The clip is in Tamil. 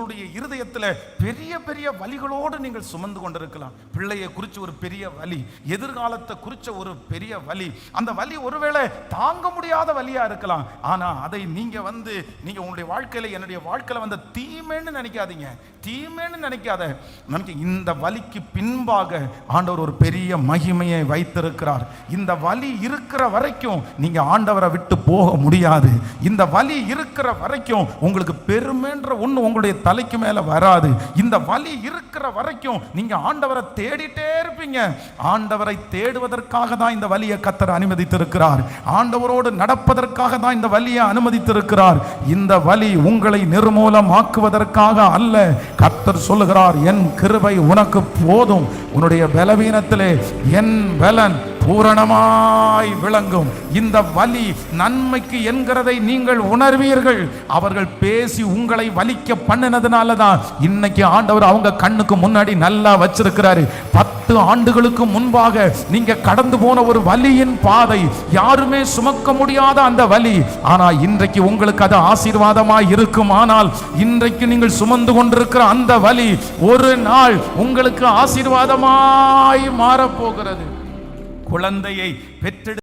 உங்களுடைய இருதயத்தில் பெரிய பெரிய வலிகளோடு நீங்கள் சுமந்து கொண்டிருக்கலாம். பிள்ளையை குறித்து ஒரு பெரிய வலி, எதிர்காலத்தை குறித்த ஒரு பெரிய வலி. அந்த வலி ஒருவேளை தாங்க முடியாத வலியா இருக்கலாம். ஆனா அதை நீங்க உங்களுடைய வாழ்க்கையில, என்னுடைய வாழ்க்கையில வந்த தீமைன்னு நினைக்காதீங்க, தீமைன்னு நினைக்காத. நமக்கு இந்த வலிக்கு பின்பாக ஆண்டவர் ஒரு பெரிய மகிமையை வைத்திருக்கிறார். இந்த வலி இருக்கிற வரைக்கும் நீங்க ஆண்டவரை விட்டு போக முடியாது. இந்த வலி இருக்கிற வரைக்கும் உங்களுக்கு பெருமைன்ற ஒண்ணு உங்களுடைய தலைக்கு மேல வராது. இந்த வலி இருக்கிற வரைக்கும் நீங்க ஆண்டவரை தேடிட்டே இருப்பீங்க. ஆண்டவரை தேடுவதற்காக தான் இந்த வலியை கர்த்தர் அனுமதித்திருக்கிறார். ஆண்டவரோடு நடப்பதற்காக தான் இந்த வலியை அனுமதித்திருக்கிறார். இந்த வலி உங்களை நிர்மூலமாக்குவதற்காக அல்ல. கர்த்தர் சொல்லுகிறார், என் கிருபை உனக்கு போதும், உன்னுடைய பலவீனத்திலே என் பலன் பூரணமாய் விளங்கும். இந்த வலி நன்மைக்கு என்கிறதை நீங்கள் உணர்வீர்கள். அவர்கள் பேசி உங்களை வலிக்க பண்ணினதுனால தான் இன்னைக்கு ஆண்டவர் அவங்க கண்ணுக்கு முன்னாடி நல்லா வச்சிருக்கிறாரு. 10 ஆண்டுகளுக்கு முன்பாக நீங்க கடந்து போன ஒரு வலியின் பாதை, யாருமே சுமக்க முடியாத அந்த வலி, ஆனா இன்றைக்கு உங்களுக்கு அது ஆசீர்வாதமாய் இருக்கும். ஆனால் இன்றைக்கு நீங்கள் சுமந்து கொண்டிருக்கிற அந்த வலி ஒரு நாள் உங்களுக்கு ஆசீர்வாதமாய் மாறப்போகிறது. குழந்தையை பெற்றெடு